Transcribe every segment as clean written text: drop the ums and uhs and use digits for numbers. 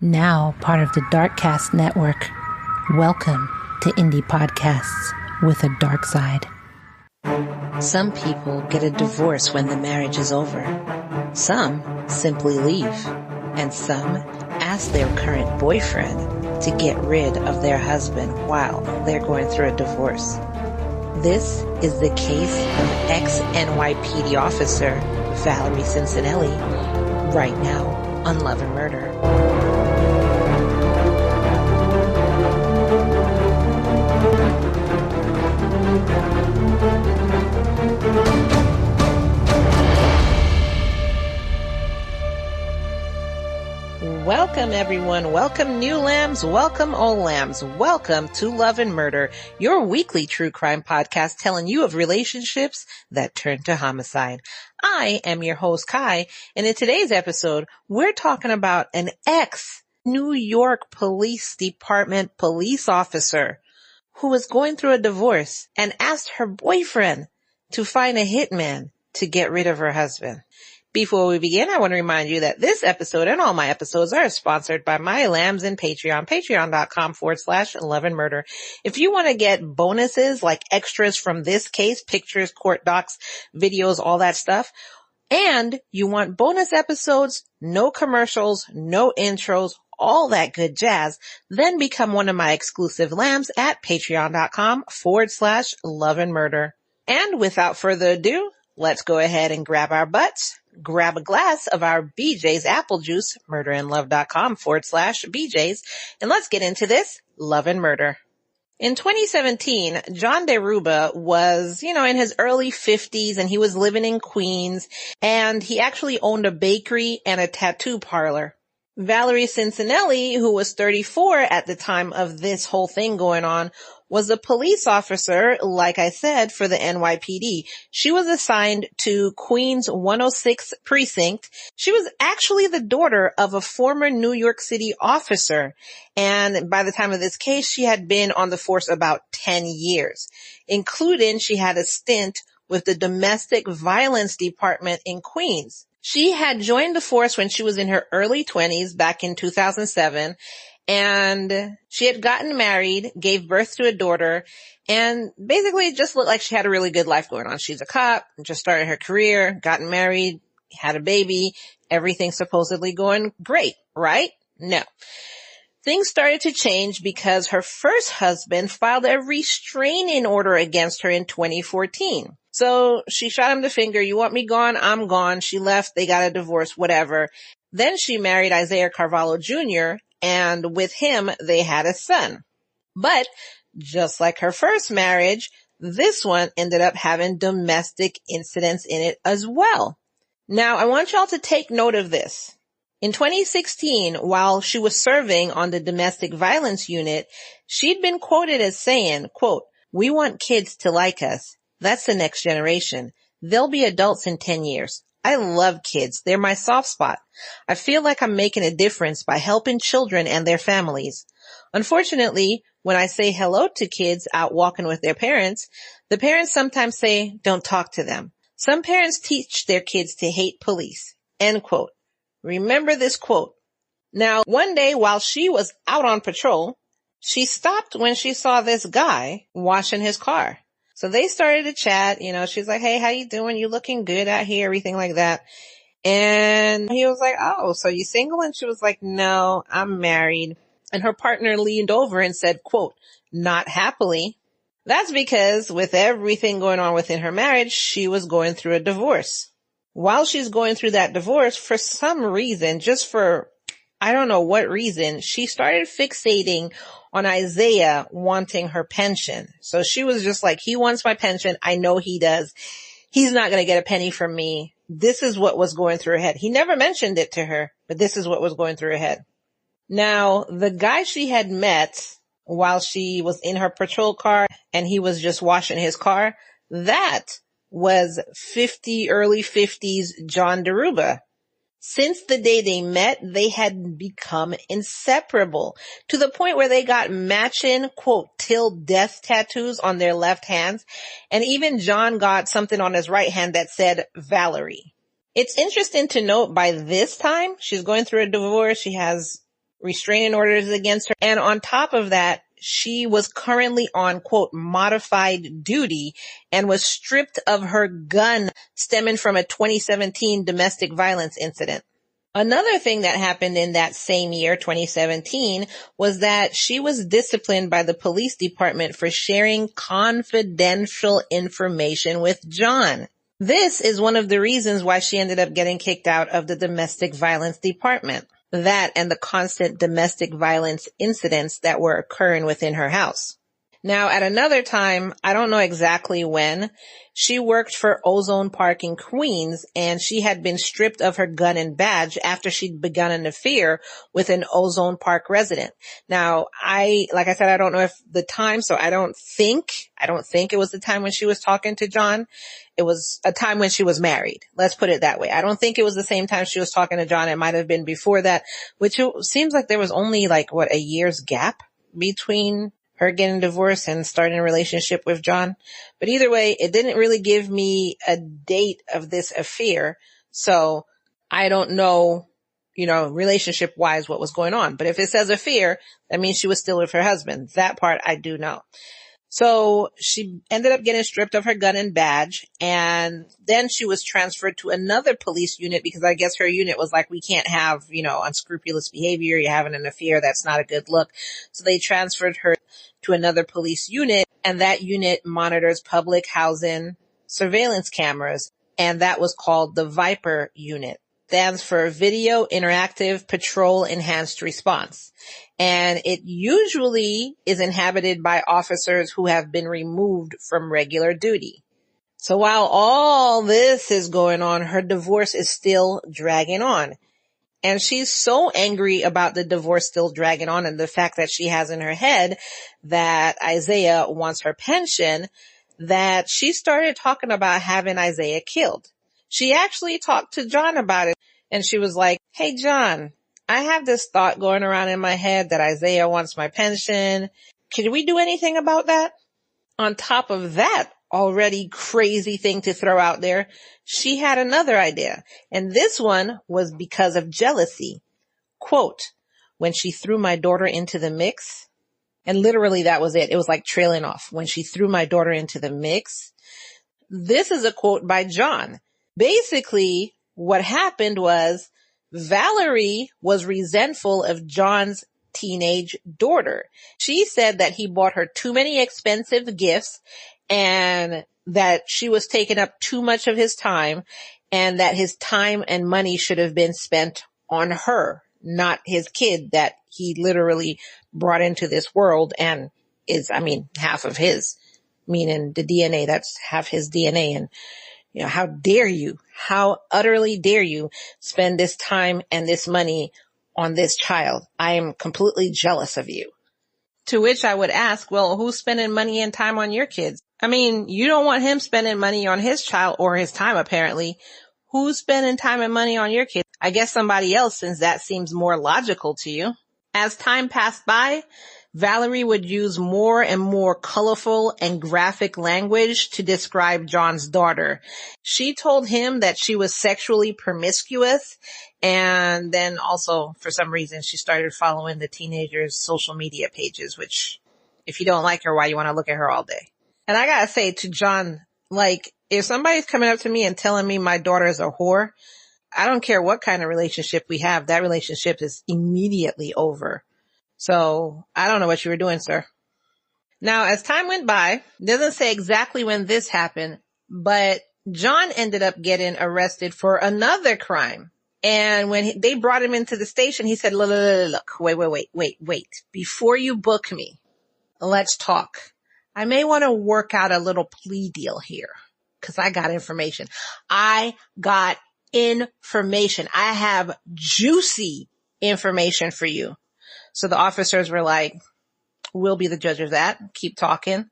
Now part of the Darkcast Network. Welcome to Indie Podcasts with a dark side. Some people get a divorce when the marriage is over. Some simply leave. And some ask their current boyfriend to get rid of their husband while they're going through a divorce. This is the case of ex-NYPD officer Valerie Cincinelli right now on Love and Murder. Welcome everyone, welcome new lambs, welcome old lambs, welcome to Love and Murder, your weekly true crime podcast telling you of relationships that turn to homicide. I am your host Kai, and in today's episode, we're talking about an ex-New York Police Department police officer who was going through a divorce and asked her boyfriend to find a hitman to get rid of her husband. Before we begin, I want to remind you that this episode and all my episodes are sponsored by my lambs and Patreon, patreon.com/Love and Murder. If you want to get bonuses like extras from this case, pictures, court docs, videos, all that stuff, and you want bonus episodes, no commercials, no intros, all that good jazz, then become one of my exclusive lambs at patreon.com/Love and Murder. And without further ado, let's go ahead and grab our butts, grab a glass of our BJ's apple juice, murderandlove.com/BJ's, and let's get into this Love and Murder. In 2017, John DeRuba was, in his early 50s, and he was living in Queens, and he actually owned a bakery and a tattoo parlor. Valerie Cincinelli, who was 34 at the time of this whole thing going on, was a police officer, like I said, for the NYPD. She was assigned to Queens 106 precinct. She was actually the daughter of a former New York City officer. And by the time of this case, she had been on the force about 10 years, including she had a stint with the domestic violence department in Queens. She had joined the force when she was in her early 20s back in 2007. And she had gotten married, gave birth to a daughter, and basically it just looked like she had a really good life going on. She's a cop, just started her career, gotten married, had a baby, everything supposedly going great, right? No. Things started to change because her first husband filed a restraining order against her in 2014. So she shot him the finger, you want me gone? I'm gone. She left, they got a divorce, whatever. Then she married Isaiah Carvalho Jr., and with him, they had a son. But just like her first marriage, this one ended up having domestic incidents in it as well. Now, I want y'all to take note of this. In 2016, while she was serving on the domestic violence unit, she'd been quoted as saying, quote, "We want kids to like us. That's the next generation. They'll be adults in 10 years. I love kids. They're my soft spot. I feel like I'm making a difference by helping children and their families. Unfortunately, when I say hello to kids out walking with their parents, the parents sometimes say, don't talk to them. Some parents teach their kids to hate police." End quote. Remember this quote. Now, one day while she was out on patrol, she stopped when she saw this guy washing his car. So they started to chat, she's like, "Hey, how you doing? You looking good out here," everything like that. And he was like, "Oh, so you single?" And she was like, "No, I'm married." And her partner leaned over and said, quote, "Not happily." That's because with everything going on within her marriage, she was going through a divorce. While she's going through that divorce, for some reason, just for I don't know what reason, she started fixating on Isaiah wanting her pension. So she was just like, he wants my pension. I know he does. He's not going to get a penny from me. This is what was going through her head. He never mentioned it to her, but this is what was going through her head. Now, the guy she had met while she was in her patrol car and he was just washing his car, that was early 50s John DeRuba. Since the day they met, they had become inseparable to the point where they got matching, quote, "till death" tattoos on their left hands. And even John got something on his right hand that said Valerie. It's interesting to note by this time, she's going through a divorce. She has restraining orders against her. And on top of that, she was currently on, quote, modified duty and was stripped of her gun stemming from a 2017 domestic violence incident. Another thing that happened in that same year, 2017, was that she was disciplined by the police department for sharing confidential information with John. This is one of the reasons why she ended up getting kicked out of the domestic violence department. That and the constant domestic violence incidents that were occurring within her house. Now, at another time, I don't know exactly when, she worked for Ozone Park in Queens, and she had been stripped of her gun and badge after she'd begun an affair with an Ozone Park resident. Now, like I said, I don't know if the time, so I don't think it was the time when she was talking to John. It was a time when she was married. Let's put it that way. I don't think it was the same time she was talking to John. It might have been before that, which it seems like there was only a year's gap between her getting divorced and starting a relationship with John. But either way, it didn't really give me a date of this affair. So I don't know, relationship wise what was going on. But if it says affair, that means she was still with her husband. That part I do know. So she ended up getting stripped of her gun and badge, and then she was transferred to another police unit because I guess her unit was like, we can't have, unscrupulous behavior. You're having an affair. That's not a good look. So they transferred her to another police unit, and that unit monitors public housing surveillance cameras, and that was called the Viper unit. Stands for Video Interactive Patrol Enhanced Response. And it usually is inhabited by officers who have been removed from regular duty. So while all this is going on, her divorce is still dragging on. And she's so angry about the divorce still dragging on and the fact that she has in her head that Isaiah wants her pension that she started talking about having Isaiah killed. She actually talked to John about it, and she was like, hey, John, I have this thought going around in my head that Isaiah wants my pension. Can we do anything about that? On top of that already crazy thing to throw out there, she had another idea, and this one was because of jealousy. Quote, when she threw my daughter into the mix, and literally that was it. It was like trailing off. When she threw my daughter into the mix. This is a quote by John. Basically, what happened was Valerie was resentful of John's teenage daughter. She said that he bought her too many expensive gifts and that she was taking up too much of his time and that his time and money should have been spent on her, not his kid that he literally brought into this world and is, half of his, meaning the DNA, that's half his DNA. And how dare you, how utterly dare you spend this time and this money on this child? I am completely jealous of you. To which I would ask, well, who's spending money and time on your kids? You don't want him spending money on his child or his time, apparently. Who's spending time and money on your kids? I guess somebody else, since that seems more logical to you. As time passed by, Valerie would use more and more colorful and graphic language to describe John's daughter. She told him that she was sexually promiscuous, and then also, for some reason, she started following the teenager's social media pages, which, if you don't like her, why you want to look at her all day? And I gotta say to John, if somebody's coming up to me and telling me my daughter is a whore, I don't care what kind of relationship we have, that relationship is immediately over. So I don't know what you were doing, sir. Now, as time went by, it doesn't say exactly when this happened, but John ended up getting arrested for another crime. And when they brought him into the station, he said, look, wait. Before you book me, let's talk. I may want to work out a little plea deal here because I got information. I have juicy information for you. So the officers were like, we'll be the judge of that. Keep talking.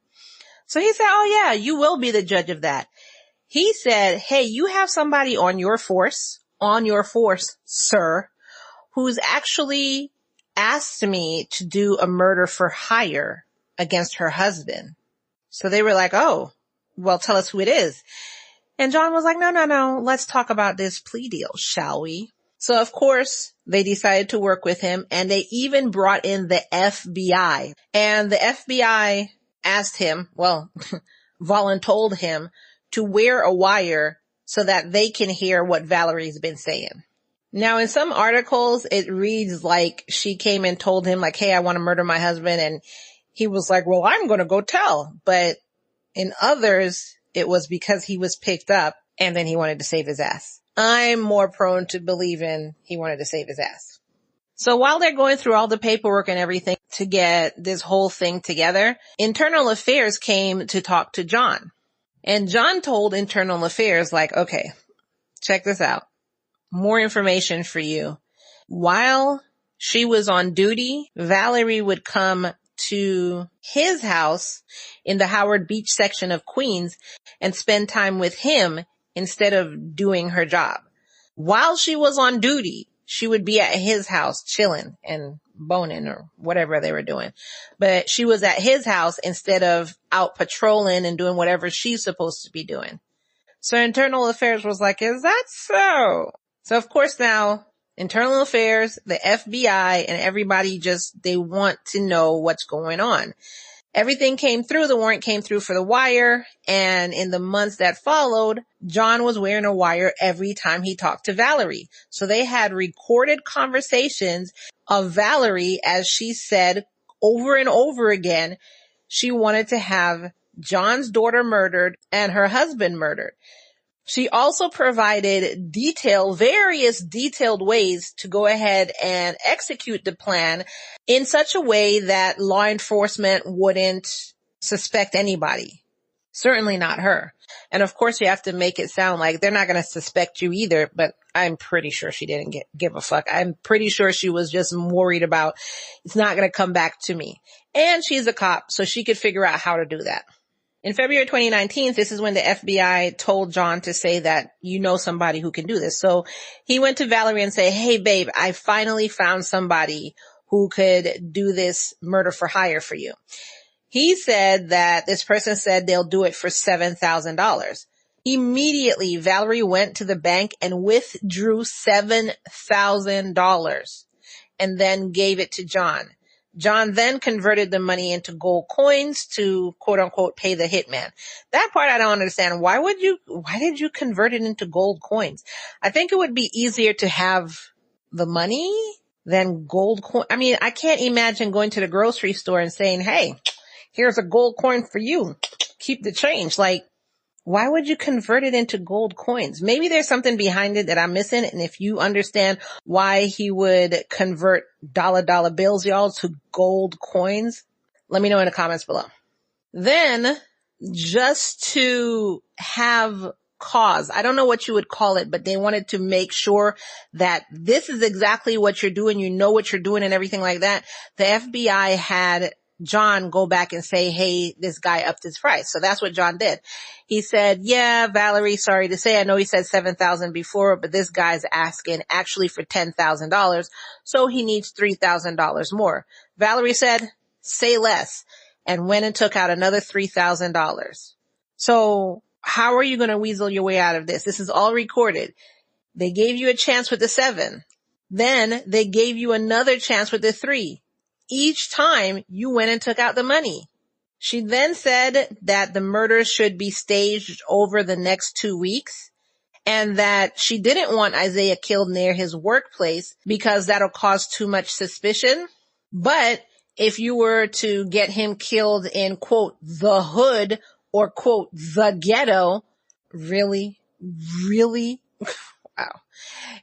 So he said, oh yeah, you will be the judge of that. He said, hey, you have somebody on your force, sir, who's actually asked me to do a murder for hire against her husband. So they were like, oh, well, tell us who it is. And John was like, no. Let's talk about this plea deal, shall we? So of course they decided to work with him, and they even brought in the FBI, and the FBI asked him, voluntold him to wear a wire so that they can hear what Valerie's been saying. Now, in some articles, it reads like she came and told him like, hey, I want to murder my husband. And he was like, well, I'm going to go tell. But in others, it was because he was picked up and then he wanted to save his ass. I'm more prone to believing he wanted to save his ass. So while they're going through all the paperwork and everything to get this whole thing together, Internal Affairs came to talk to John. And John told Internal Affairs, like, okay, check this out. More information for you. While she was on duty, Valerie would come to his house in the Howard Beach section of Queens and spend time with him instead of doing her job. While she was on duty, she would be at his house chilling and boning or whatever they were doing. But she was at his house instead of out patrolling and doing whatever she's supposed to be doing. So Internal Affairs was like, is that so? So of course now, Internal Affairs, the FBI, and everybody they want to know what's going on. Everything came through. The warrant came through for the wire. And in the months that followed, John was wearing a wire every time he talked to Valerie. So they had recorded conversations of Valerie as she said over and over again, she wanted to have John's daughter murdered and her husband murdered. She also provided various detailed ways to go ahead and execute the plan in such a way that law enforcement wouldn't suspect anybody. Certainly not her. And of course you have to make it sound like they're not going to suspect you either, but I'm pretty sure she didn't give a fuck. I'm pretty sure she was just worried about it's not going to come back to me. And she's a cop, so she could figure out how to do that. In February 2019, this is when the FBI told John to say that you know somebody who can do this. So he went to Valerie and say, hey, babe, I finally found somebody who could do this murder for hire for you. He said that this person said they'll do it for $7,000. Immediately, Valerie went to the bank and withdrew $7,000 and then gave it to John. John then converted the money into gold coins to quote unquote pay the hitman. That part I don't understand. Why did you convert it into gold coins? I think it would be easier to have the money than gold coin. I mean, I can't imagine going to the grocery store and saying, hey, here's a gold coin for you. Keep the change. Like, why would you convert it into gold coins? Maybe there's something behind it that I'm missing. And if you understand why he would convert dollar bills, y'all, to gold coins, let me know in the comments below. Then, just to have cause, I don't know what you would call it, but they wanted to make sure that this is exactly what you're doing. You know what you're doing and everything like that. The FBI had John go back and say, hey, this guy upped his price. So that's what John did. He said, yeah, Valerie, sorry to say, I know he said $7,000 before, but this guy's asking actually for $10,000. So he needs $3,000 more. Valerie said, say less, and went and took out another $3,000. So how are you going to weasel your way out of this? This is all recorded. They gave you a chance with the 7. Then they gave you another chance with the 3. Each time you went and took out the money. She then said that the murder should be staged over the next 2 weeks and that she didn't want Isaiah killed near his workplace because that'll cause too much suspicion. But if you were to get him killed in, quote, the hood or, quote, the ghetto, really? Wow.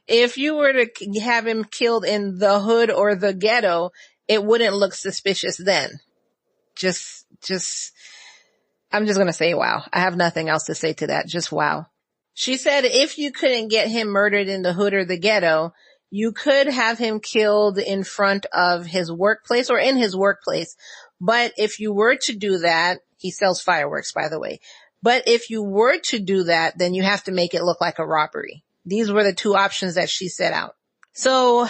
If you were to have him killed in the hood or the ghetto, it wouldn't look suspicious then. I'm just going to say wow. I have nothing else to say to that. Just wow. She said if you couldn't get him murdered in the hood or the ghetto, you could have him killed in front of his workplace or in his workplace. But if you were to do that, he sells fireworks, by the way. But if you were to do that, then you have to make it look like a robbery. These were the 2 options that she set out. So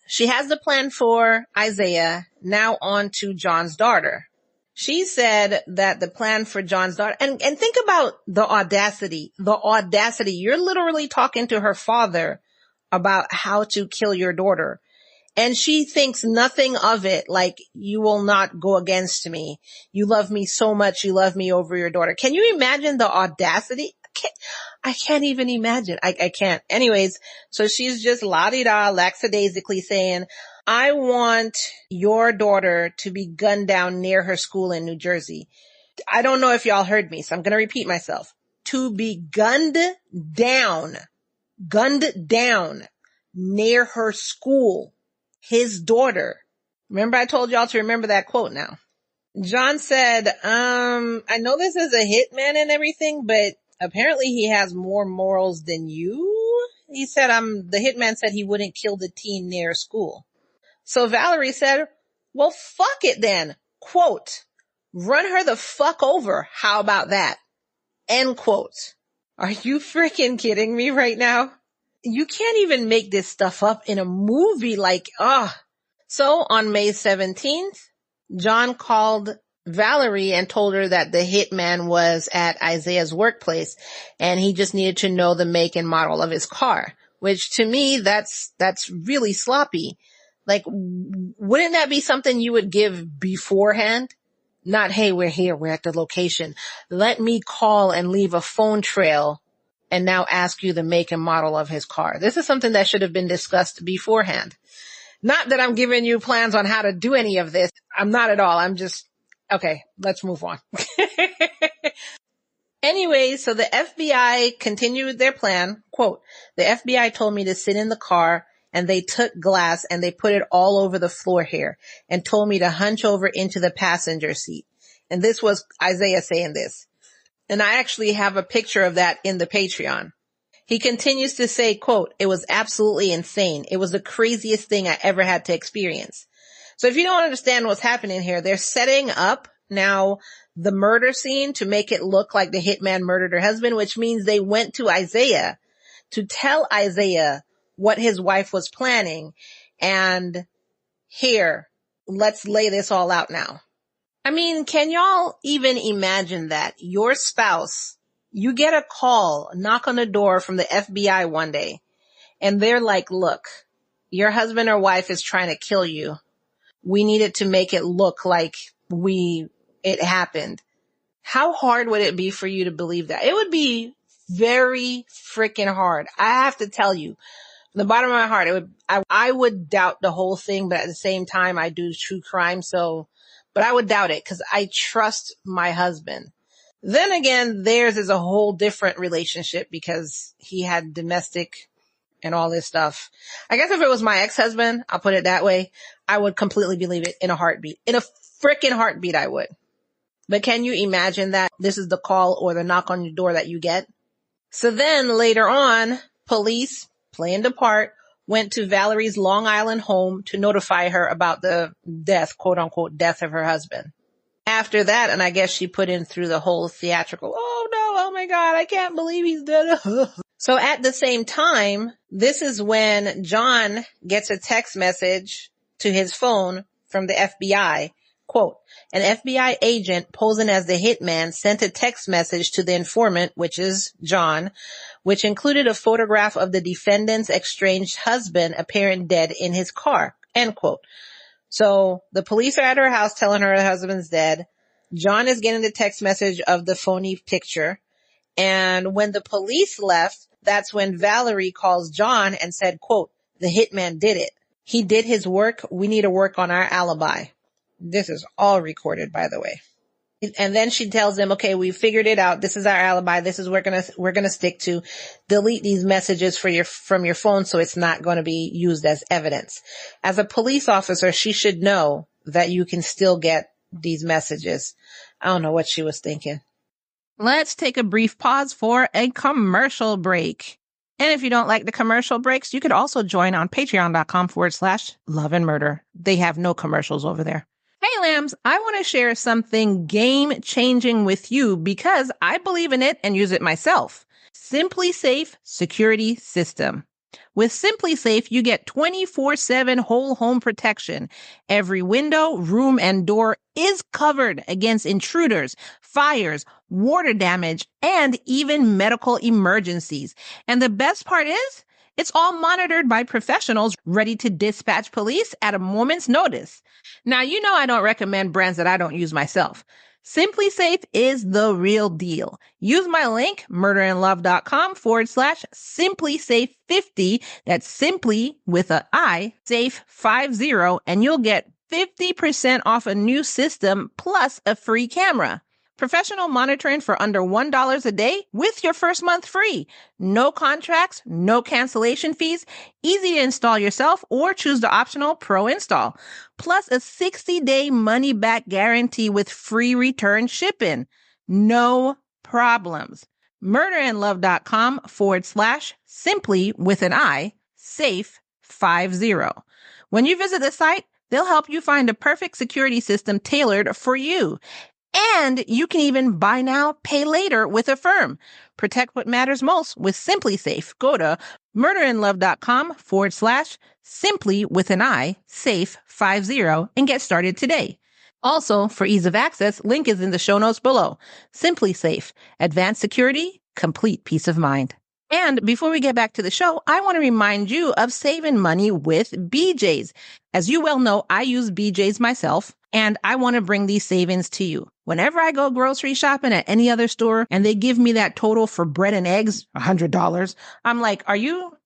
she has the plan for Isaiah. Now on to John's daughter. She said that the plan for John's daughter, and think about the audacity. You're literally talking to her father about how to kill your daughter. And she thinks nothing of it. Like, you will not go against me. You love me so much. You love me over your daughter. Can you imagine the audacity? I can't even imagine. I can't. Anyways, so she's just la-di-da, lackadaisically saying, I want your daughter to be gunned down near her school in New Jersey. I don't know if y'all heard me, so I'm going to repeat myself. To be gunned down near her school. His daughter. Remember, I told y'all to remember that quote now. John said, I know this is a hitman and everything, but apparently he has more morals than you. He said, the hitman said he wouldn't kill the teen near school. So Valerie said, well, fuck it then. Quote, run her the fuck over. How about that? End quote. Are you freaking kidding me right now? You can't even make this stuff up in a movie So on May 17th, John called Valerie and told her that the hitman was at Isaiah's workplace and he just needed to know the make and model of his car, which to me, that's really sloppy. Like, wouldn't that be something you would give beforehand? Not, hey, we're here, we're at the location. Let me call and leave a phone trail and now ask you the make and model of his car. This is something that should have been discussed beforehand. Not that I'm giving you plans on how to do any of this. I'm not at all. I'm just, okay, let's move on. Anyway, so the FBI continued their plan. Quote, the FBI told me to sit in the car and they took glass and they put it all over the floor here and told me to hunch over into the passenger seat. And this was Isaiah saying this. And I actually have a picture of that in the Patreon. He continues to say, quote, it was absolutely insane. It was the craziest thing I ever had to experience. So if you don't understand what's happening here, they're setting up now the murder scene to make it look like the hitman murdered her husband, which means they went to Isaiah to tell Isaiah what his wife was planning. And here, let's lay this all out now. I mean, can y'all even imagine that your spouse, you get a call, knock on the door from the FBI one day, and they're like, look, your husband or wife is trying to kill you. We needed to make it look like it happened. How hard would it be for you to believe that? It would be very freaking hard. I have to tell you, from the bottom of my heart, I would doubt the whole thing, but at the same time, I do true crime, but I would doubt it because I trust my husband. Then again, theirs is a whole different relationship because he had domestic and all this stuff. I guess if it was my ex-husband, I'll put it that way, I would completely believe it in a heartbeat. In a freaking heartbeat, I would. But can you imagine that this is the call or the knock on your door that you get? So then later on, police, playing the part, went to Valerie's Long Island home to notify her about the death, quote unquote, death of her husband. After that, and I guess she put in through the whole theatrical, oh no, oh my God, I can't believe he's dead. So at the same time, this is when John gets a text message to his phone from the FBI. Quote, an FBI agent posing as the hitman sent a text message to the informant, which is John, which included a photograph of the defendant's estranged husband appearing dead in his car, end quote. So the police are at her house telling her husband's dead. John is getting the text message of the phony picture. And when the police left, that's when Valerie calls John and said, quote, the hitman did it. He did his work. We need to work on our alibi. This is all recorded, by the way. And then she tells them, okay, we figured it out. This is our alibi. This is we're gonna stick to. Delete these messages from your phone so it's not going to be used as evidence. As a police officer, she should know that you can still get these messages. I don't know what she was thinking. Let's take a brief pause for a commercial break. And if you don't like the commercial breaks, you could also join on patreon.com/love and murder. They have no commercials over there. Hey lambs, I want to share something game-changing with you because I believe in it and use it myself. Simply Safe Security System. With Simply Safe, you get 24/7 whole home protection. Every window, room, and door is covered against intruders, fires, water damage, and even medical emergencies. And the best part is It's all monitored by professionals ready to dispatch police at a moment's notice. Now, you know I don't recommend brands that I don't use myself. Simply Safe is the real deal. Use my link, murderandlove.com/simplysafe50. That's simply with an I, safe 50, and you'll get 50% off a new system plus a free camera. Professional monitoring for under $1 a day with your first month free. No contracts, no cancellation fees, easy to install yourself or choose the optional pro install. Plus a 60-day money-back guarantee with free return shipping. No problems. murderandlove.com/simply with an I, safe 50. When you visit the site, they'll help you find a perfect security system tailored for you. And you can even buy now, pay later with Affirm. Protect what matters most with Simply Safe. Go to murderandlove.com/simply with an I, safe 50 and get started today. Also, for ease of access, link is in the show notes below. Simply Safe. Advanced security, complete peace of mind. And before we get back to the show, I want to remind you of saving money with BJ's. As you well know, I use BJ's myself, and I want to bring these savings to you. Whenever I go grocery shopping at any other store and they give me that total for bread and eggs, $100, I'm like, are you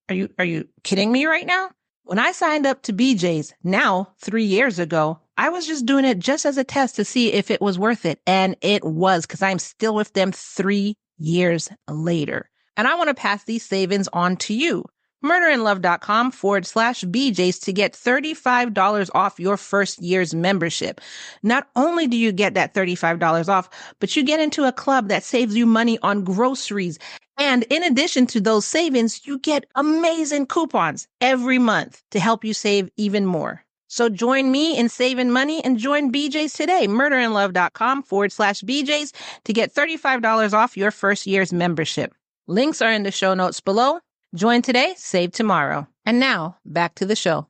kidding me right now? When I signed up to BJ's now 3 years ago, I was just doing it just as a test to see if it was worth it. And it was, because I'm still with them 3 years later. And I want to pass these savings on to you. murderandlove.com/BJ's to get $35 off your first year's membership. Not only do you get that $35 off, but you get into a club that saves you money on groceries. And in addition to those savings, you get amazing coupons every month to help you save even more. So join me in saving money and join BJ's today. murderandlove.com/BJ's to get $35 off your first year's membership. Links are in the show notes below. Join today, save tomorrow. And now, back to the show.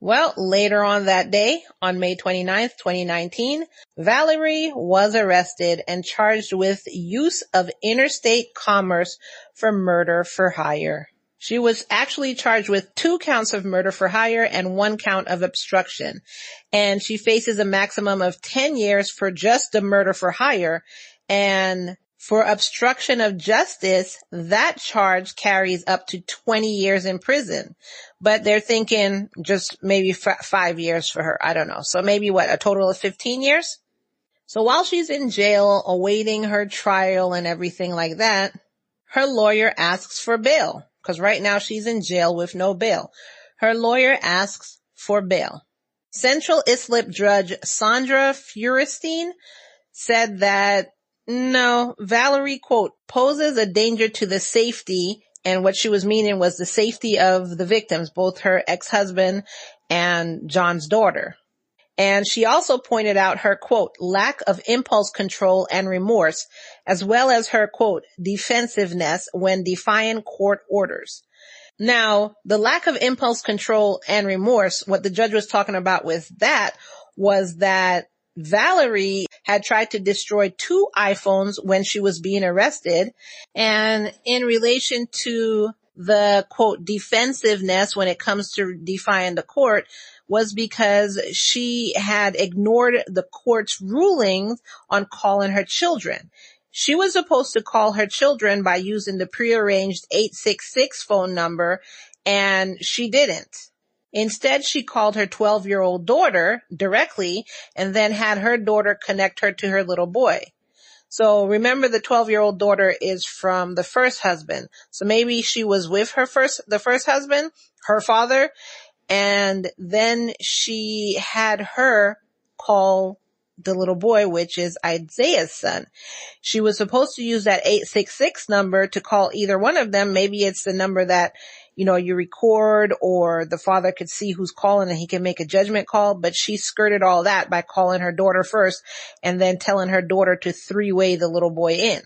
Well, later on that day, on May 29th, 2019, Valerie was arrested and charged with use of interstate commerce for murder for hire. She was actually charged with 2 counts of murder for hire and 1 count of obstruction. And she faces a maximum of 10 years for just the murder for hire. And for obstruction of justice, that charge carries up to 20 years in prison. But they're thinking just maybe 5 years for her. I don't know. So maybe a total of 15 years? So while she's in jail awaiting her trial and everything like that, her lawyer asks for bail. Because right now she's in jail with no bail. Her lawyer asks for bail. Central Islip Judge Sandra Feuerstein said that no, Valerie, quote, poses a danger to the safety, and what she was meaning was the safety of the victims, both her ex-husband and John's daughter. And she also pointed out her, quote, lack of impulse control and remorse, as well as her, quote, defensiveness when defying court orders. Now, the lack of impulse control and remorse, what the judge was talking about with that was that Valerie had tried to destroy 2 iPhones when she was being arrested. And in relation to the, quote, defensiveness when it comes to defying the court was because she had ignored the court's rulings on calling her children. She was supposed to call her children by using the prearranged 866 phone number, and she didn't. Instead, she called her 12-year-old daughter directly and then had her daughter connect her to her little boy. So remember, the 12-year-old daughter is from the first husband. So maybe she was with the first husband, her father, and then she had her call the little boy, which is Isaiah's son. She was supposed to use that 866 number to call either one of them. Maybe it's the number that you record, or the father could see who's calling and he can make a judgment call. But she skirted all that by calling her daughter first and then telling her daughter to 3-way the little boy in.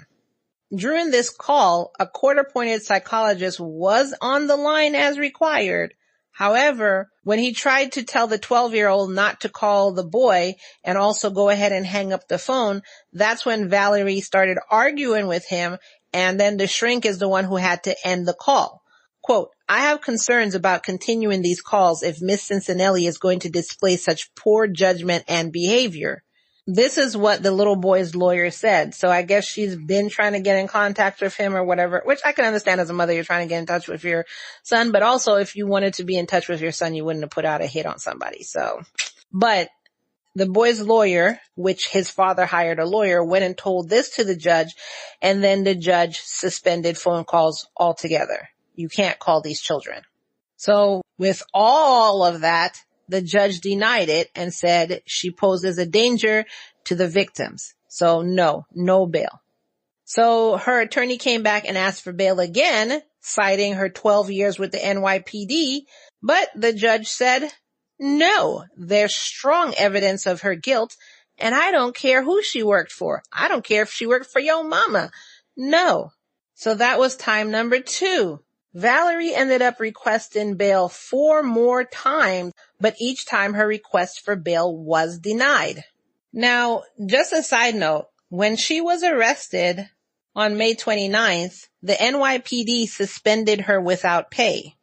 During this call, a court-appointed psychologist was on the line as required. However, when he tried to tell the 12-year-old not to call the boy and also go ahead and hang up the phone, that's when Valerie started arguing with him, and then the shrink is the one who had to end the call. Quote, I have concerns about continuing these calls if Miss Cincinelli is going to display such poor judgment and behavior. This is what the little boy's lawyer said. So I guess she's been trying to get in contact with him or whatever, which I can understand as a mother, you're trying to get in touch with your son. But also if you wanted to be in touch with your son, you wouldn't have put out a hit on somebody. So, but the boy's lawyer, which his father hired a lawyer, went and told this to the judge. And then the judge suspended phone calls altogether. You can't call these children. So with all of that, the judge denied it and said she poses a danger to the victims. So no bail. So her attorney came back and asked for bail again, citing her 12 years with the NYPD. But the judge said, no, there's strong evidence of her guilt. And I don't care who she worked for. I don't care if she worked for your mama. No. So that was time number 2. Valerie ended up requesting bail 4 more times, but each time her request for bail was denied. Now, just a side note, when she was arrested on May 29th, the NYPD suspended her without pay.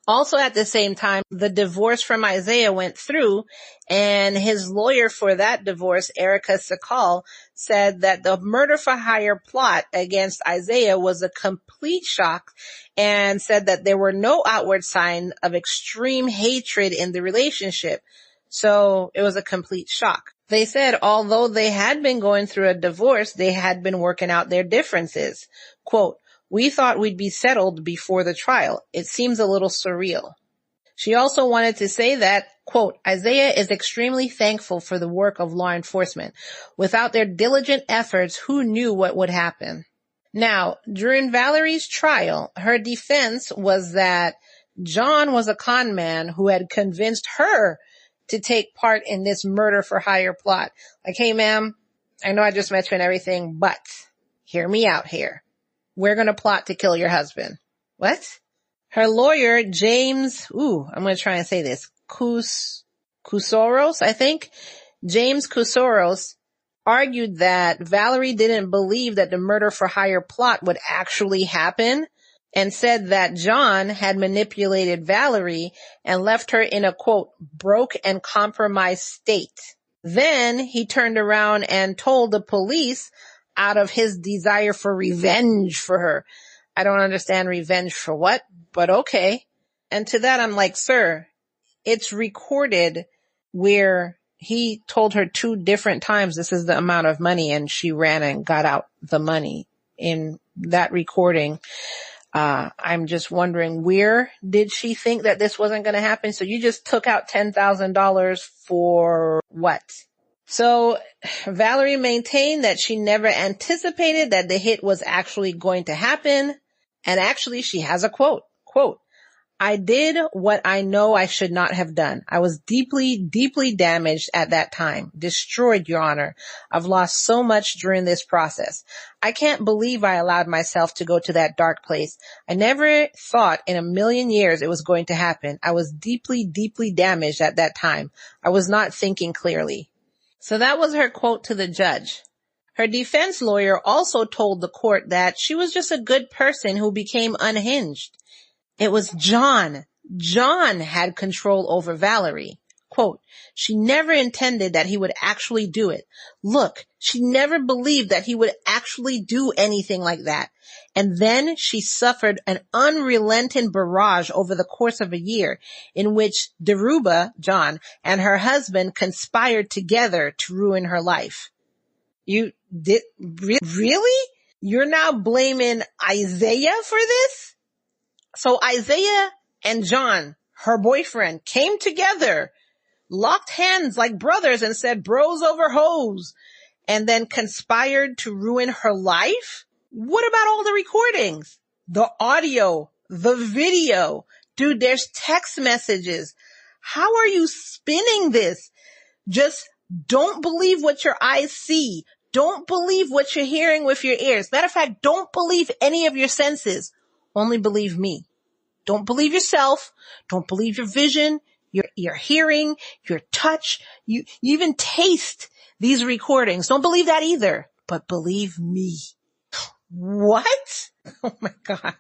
Also at the same time, the divorce from Isaiah went through, and his lawyer for that divorce, Erica Sakal, said that the murder for hire plot against Isaiah was a complete shock and said that there were no outward signs of extreme hatred in the relationship. So it was a complete shock. They said although they had been going through a divorce, they had been working out their differences. Quote, we thought we'd be settled before the trial. It seems a little surreal. She also wanted to say that, quote, Isaiah is extremely thankful for the work of law enforcement. Without their diligent efforts, who knew what would happen? Now, during Valerie's trial, her defense was that John was a con man who had convinced her to take part in this murder for hire plot. Like, hey, ma'am, I know I just met you and everything, but hear me out here. We're going to plot to kill your husband. What? Her lawyer, James, I'm going to try and say this, Kusoros, I think. James Kusoros argued that Valerie didn't believe that the murder for hire plot would actually happen and said that John had manipulated Valerie and left her in a, quote, broke and compromised state. Then he turned around and told the police out of his desire for revenge for her. I don't understand revenge for what, but okay. And to that, I'm like, sir, it's recorded where he told her 2 different times this is the amount of money, and she ran and got out the money in that recording. I'm just wondering, where did she think that this wasn't going to happen? So you just took out $10,000 for what? So Valerie maintained that she never anticipated that the hit was actually going to happen. And actually, she has a quote, I did what I know I should not have done. I was deeply, deeply damaged at that time. Destroyed, Your Honor. I've lost so much during this process. I can't believe I allowed myself to go to that dark place. I never thought in a million years it was going to happen. I was deeply, deeply damaged at that time. I was not thinking clearly. So that was her quote to the judge. Her defense lawyer also told the court that she was just a good person who became unhinged. It was John. John had control over Valerie. Quote, she never intended that he would actually do it. Look, she never believed that he would actually do anything like that. And then she suffered an unrelenting barrage over the course of a year in which DeRuba, John, and her husband conspired together to ruin her life. You did, really? You're now blaming Isaiah for this? So Isaiah and John, her boyfriend, came together, locked hands like brothers and said bros over hoes, and then conspired to ruin her life? What about all the recordings? The audio, the video? Dude, there's text messages. How are you spinning this? Just don't believe what your eyes see. Don't believe what you're hearing with your ears. Matter of fact, don't believe any of your senses. Only believe me. Don't believe yourself. Don't believe your vision, your hearing, your touch. You even taste these recordings. Don't believe that either, but believe me. What? Oh my God.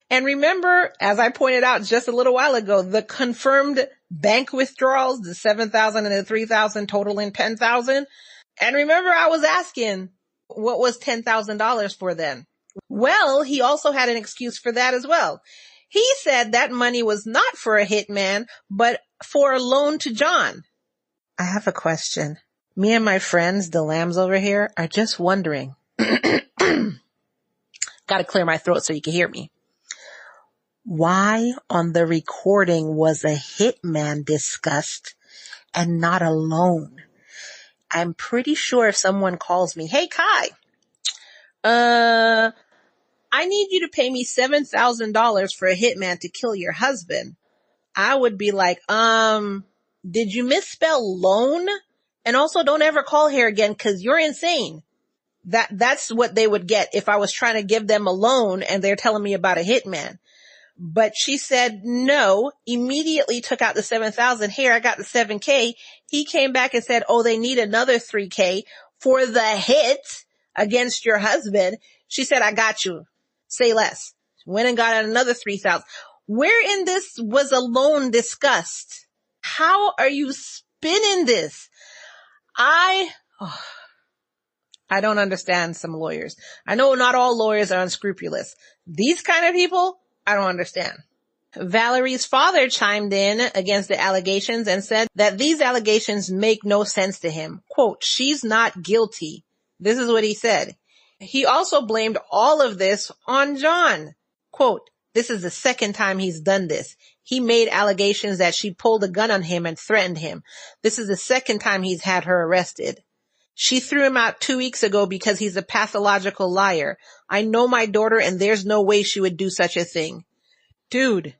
And remember, as I pointed out just a little while ago, the confirmed bank withdrawals, the 7,000 and the 3,000 totaling 10,000. And remember, I was asking, what was $10,000 for then? Well, he also had an excuse for that as well. He said that money was not for a hitman, but for a loan to John. I have a question. Me and my friends, the lambs over here, are just wondering. Gotta clear my throat so you can hear me. Why on the recording was a hitman discussed and not a loan? I'm pretty sure if someone calls me, hey Kai, I need you to pay me $7,000 for a hitman to kill your husband, I would be like, did you misspell loan? And also don't ever call here again because you're insane. That's what they would get if I was trying to give them a loan and they're telling me about a hitman. But she said no, immediately took out the 7,000. Here, I got the 7K. He came back and said, oh, they need another 3K for the hit against your husband. She said, I got you. Say less. Went and got another 3,000. Where in this was a loan discussed? How are you spinning this? I don't understand some lawyers. I know not all lawyers are unscrupulous. These kind of people, I don't understand. Valerie's father chimed in against the allegations and said that these allegations make no sense to him. Quote, she's not guilty. This is what he said. He also blamed all of this on John. Quote, this is the second time he's done this. He made allegations that she pulled a gun on him and threatened him. This is the second time he's had her arrested. She threw him out 2 weeks ago because he's a pathological liar. I know my daughter and there's no way she would do such a thing. Dude,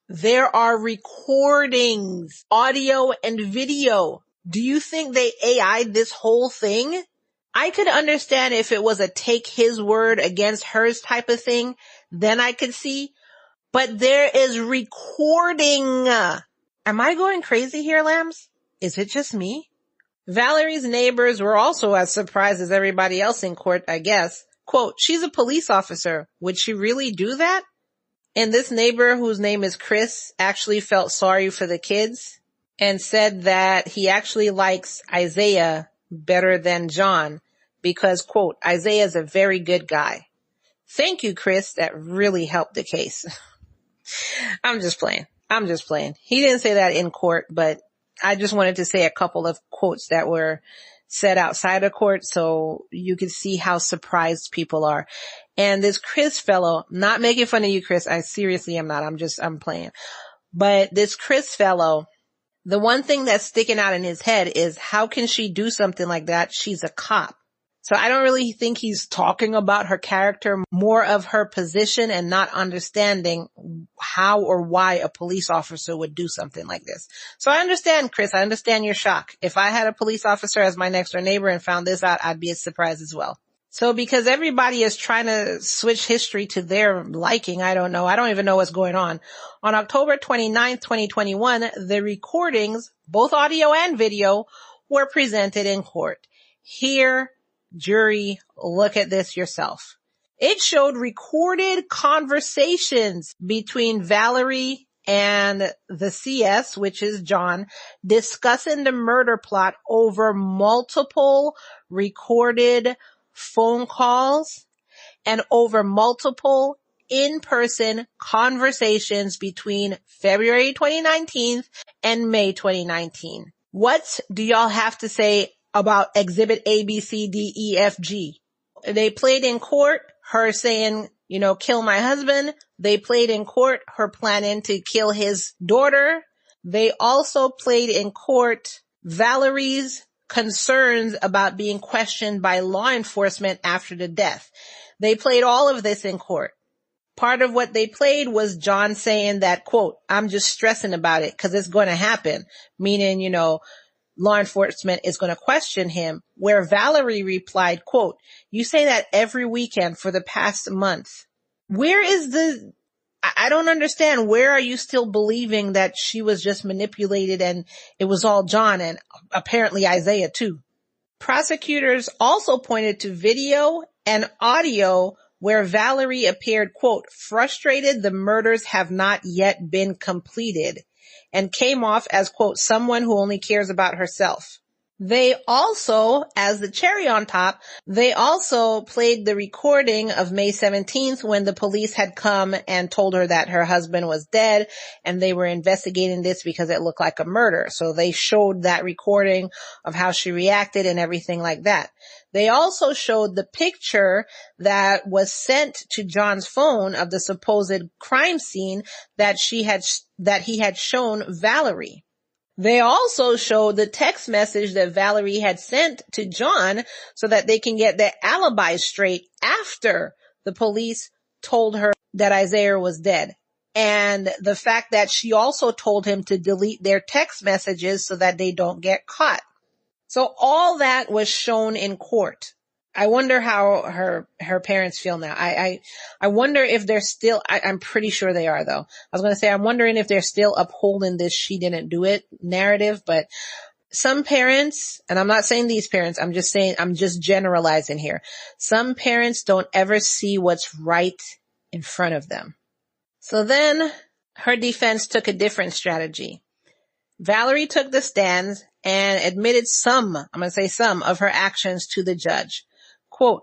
there are recordings, audio and video. Do you think they AI'd this whole thing? I could understand if it was a take his word against hers type of thing, then I could see. But there is recording. Am I going crazy here, lambs? Is it just me? Valerie's neighbors were also as surprised as everybody else in court, I guess. Quote, she's a police officer. Would she really do that? And this neighbor, whose name is Chris, actually felt sorry for the kids and said that he actually likes Isaiah better than John because, quote, Isaiah's a very good guy. Thank you, Chris. That really helped the case. I'm just playing. He didn't say that in court, but I just wanted to say a couple of quotes that were said outside of court so you could see how surprised people are. And this Chris fellow, not making fun of you, Chris. I seriously am not. I'm playing. But this Chris fellow, the one thing that's sticking out in his head is how can she do something like that? She's a cop. So I don't really think he's talking about her character, more of her position and not understanding how or why a police officer would do something like this. So I understand, Chris. I understand your shock. If I had a police officer as my next door neighbor and found this out, I'd be surprised as well. So because everybody is trying to switch history to their liking, I don't know. I don't even know what's going on. On October 29th, 2021, the recordings, both audio and video, were presented in court. Here, jury, look at this yourself. It showed recorded conversations between Valerie and the CS, which is John, discussing the murder plot over multiple recorded phone calls and over multiple in-person conversations between February 2019 and May 2019. What do y'all have to say about exhibit A, B, C, D, E, F, G? They played in court her saying, kill my husband. They played in court her planning to kill his daughter. They also played in court Valerie's concerns about being questioned by law enforcement after the death. They played all of this in court. Part of what they played was John saying that, quote, I'm just stressing about it because it's going to happen, meaning, law enforcement is going to question him, where Valerie replied, quote, you say that every weekend for the past month. Where is I don't understand. Where are you still believing that she was just manipulated and it was all John and apparently Isaiah too? Prosecutors also pointed to video and audio where Valerie appeared, quote, frustrated the murders have not yet been completed, and came off as, quote, someone who only cares about herself. They also, as the cherry on top, they also played the recording of May 17th when the police had come and told her that her husband was dead and they were investigating this because it looked like a murder. So they showed that recording of how she reacted and everything like that. They also showed the picture that was sent to John's phone of the supposed crime scene that he had shown Valerie. They also showed the text message that Valerie had sent to John so that they can get their alibi straight after the police told her that Isaiah was dead. And the fact that she also told him to delete their text messages so that they don't get caught. So all that was shown in court. I wonder how her parents feel now. I wonder if they're still, I'm pretty sure they are though. I was going to say, I'm wondering if they're still upholding this she didn't do it narrative, but some parents, and I'm not saying these parents, I'm just generalizing here. Some parents don't ever see what's right in front of them. So then her defense took a different strategy. Valerie took the stand and admitted some of her actions to the judge. Quote,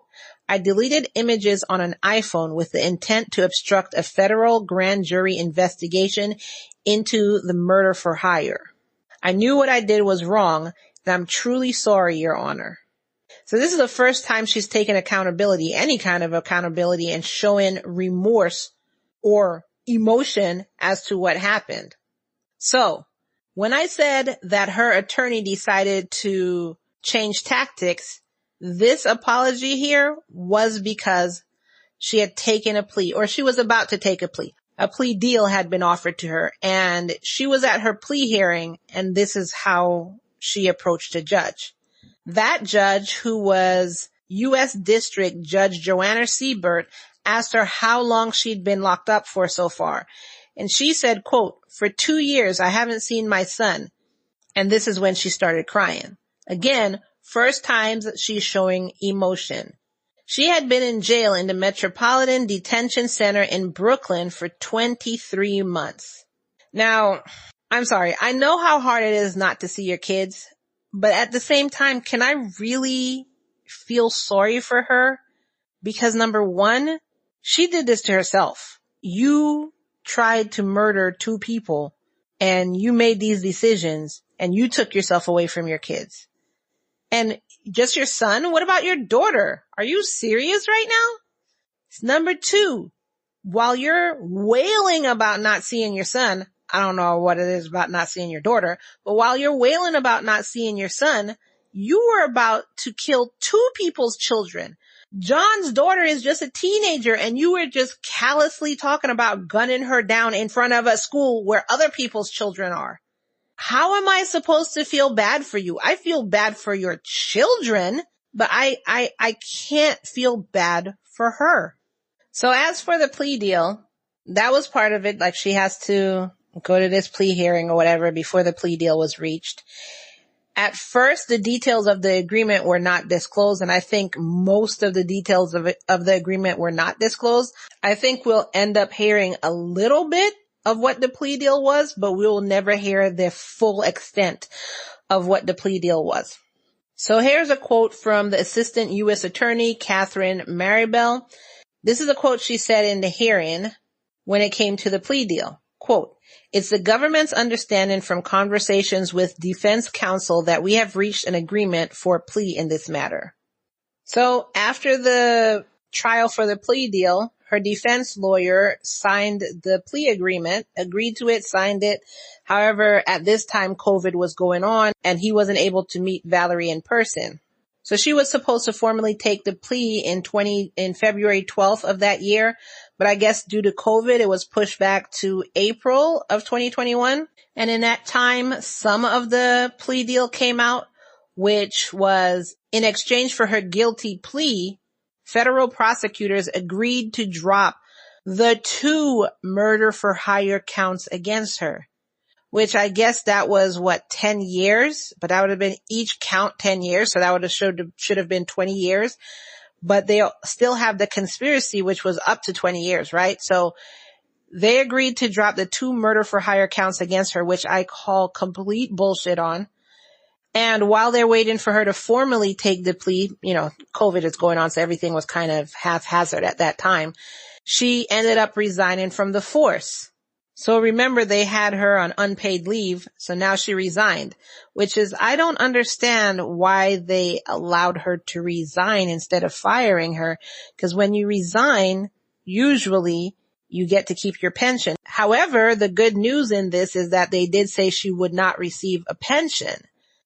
I deleted images on an iPhone with the intent to obstruct a federal grand jury investigation into the murder for hire. I knew what I did was wrong, and I'm truly sorry, Your Honor. So this is the first time she's taken accountability, any kind of accountability, and showing remorse or emotion as to what happened. So when I said that her attorney decided to change tactics, this apology here was because she had taken a plea, or she was about to take a plea. A plea deal had been offered to her, and she was at her plea hearing, and this is how she approached a judge. That judge, who was U.S. District Judge Joanna Siebert, asked her how long she'd been locked up for so far. And she said, quote, for 2 years, I haven't seen my son. And this is when she started crying. Again, first times she's showing emotion. She had been in jail in the Metropolitan Detention Center in Brooklyn for 23 months. Now, I'm sorry. I know how hard it is not to see your kids, but at the same time, can I really feel sorry for her? Because number one, she did this to herself. You tried to murder 2 people and you made these decisions and you took yourself away from your kids. And just your son? What about your daughter? Are you serious right now? Number 2, while you're wailing about not seeing your son, I don't know what it is about not seeing your daughter, but while you're wailing about not seeing your son, you were about to kill 2 people's children. John's daughter is just a teenager and you were just callously talking about gunning her down in front of a school where other people's children are. How am I supposed to feel bad for you? I feel bad for your children, but I can't feel bad for her. So as for the plea deal, that was part of it. Like she has to go to this plea hearing or whatever before the plea deal was reached. At first, the details of the agreement were not disclosed, and I think most of the details of the agreement were not disclosed. I think we'll end up hearing a little bit of what the plea deal was, but we will never hear the full extent of what the plea deal was. So here's a quote from the Assistant U.S. Attorney, Catherine Maribel. This is a quote she said in the hearing when it came to the plea deal. Quote, it's the government's understanding from conversations with defense counsel that we have reached an agreement for a plea in this matter. So after the trial for the plea deal, her defense lawyer signed the plea agreement, agreed to it, signed it. However, at this time, COVID was going on and he wasn't able to meet Valerie in person. So she was supposed to formally take the plea in February 12th of that year. But I guess due to COVID, it was pushed back to April of 2021. And in that time, some of the plea deal came out, which was in exchange for her guilty plea, federal prosecutors agreed to drop the 2 murder for hire counts against her, which I guess that was 10 years, but that would have been each count 10 years. So that would have should have been 20 years. but they still have the conspiracy, which was up to 20 years, right? So they agreed to drop the 2 murder for hire counts against her, which I call complete bullshit on. And while they're waiting for her to formally take the plea, COVID is going on, so everything was kind of haphazard at that time. She ended up resigning from the force. So remember, they had her on unpaid leave, so now she resigned, which is, I don't understand why they allowed her to resign instead of firing her, because when you resign, usually you get to keep your pension. However, the good news in this is that they did say she would not receive a pension,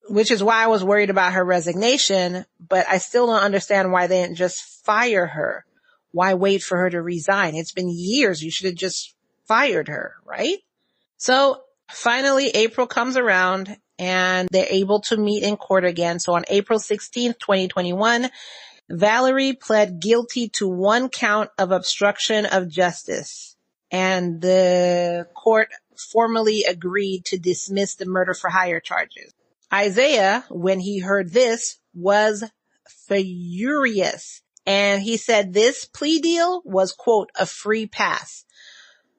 which is why I was worried about her resignation, but I still don't understand why they didn't just fire her. Why wait for her to resign? It's been years. You should have just fired her, right? So finally, April comes around and they're able to meet in court again. So on April 16th, 2021, Valerie pled guilty to 1 count of obstruction of justice, and the court formally agreed to dismiss the murder for hire charges. Isaiah, when he heard this, was furious. And he said this plea deal was, quote, a free pass.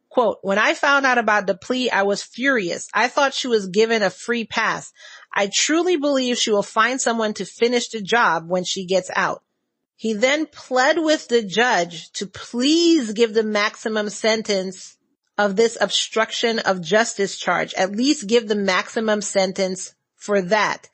Quote, when I found out about the plea, I was furious. I thought she was given a free pass. I truly believe she will find someone to finish the job when she gets out. He then pled with the judge to please give the maximum sentence of this obstruction of justice charge. At least give the maximum sentence for that.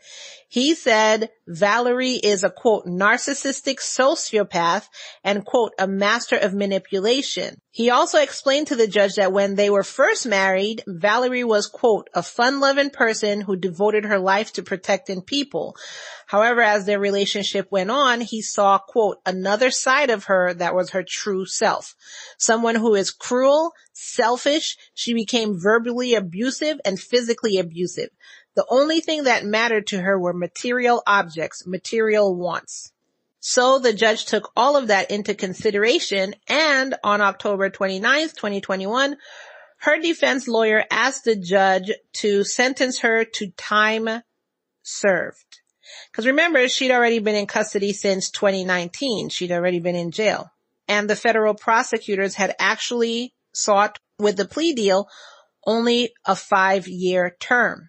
He said Valerie is a, quote, narcissistic sociopath and, quote, a master of manipulation. He also explained to the judge that when they were first married, Valerie was, quote, a fun-loving person who devoted her life to protecting people. However, as their relationship went on, he saw, quote, another side of her that was her true self. Someone who is cruel, selfish. She became verbally abusive and physically abusive. The only thing that mattered to her were material objects, material wants. So the judge took all of that into consideration, and on October 29th, 2021, her defense lawyer asked the judge to sentence her to time served. Because remember, she'd already been in custody since 2019. She'd already been in jail. And the federal prosecutors had actually sought, with the plea deal, only a 5-year term.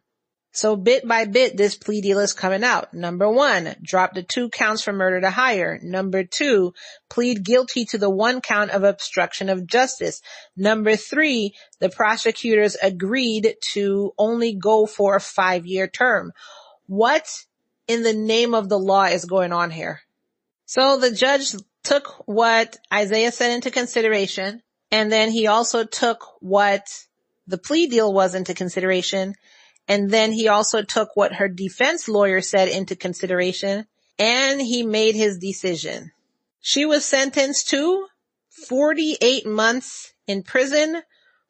So bit by bit, this plea deal is coming out. Number 1, drop the 2 counts for murder to hire. Number 2, plead guilty to the 1 count of obstruction of justice. Number 3, the prosecutors agreed to only go for a 5-year term. What in the name of the law is going on here? So the judge took what Isaiah said into consideration, and then he also took what the plea deal was into consideration. And then he also took what her defense lawyer said into consideration, and he made his decision. She was sentenced to 48 months in prison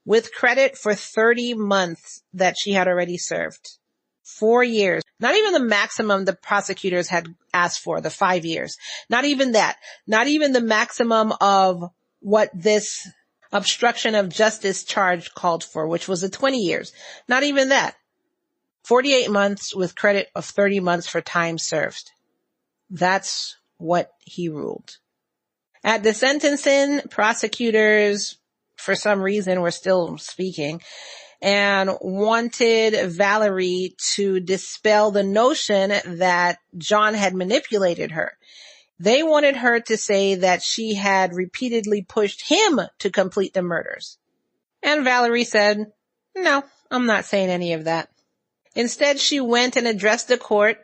with credit for 30 months that she had already served. 4 years. Not even the maximum the prosecutors had asked for, the 5 years. Not even that. Not even the maximum of what this obstruction of justice charge called for, which was the 20 years. Not even that. 48 months with credit of 30 months for time served. That's what he ruled. At the sentencing, prosecutors, for some reason, were still speaking and wanted Valerie to dispel the notion that John had manipulated her. They wanted her to say that she had repeatedly pushed him to complete the murders. And Valerie said, no, I'm not saying any of that. Instead, she went and addressed the court.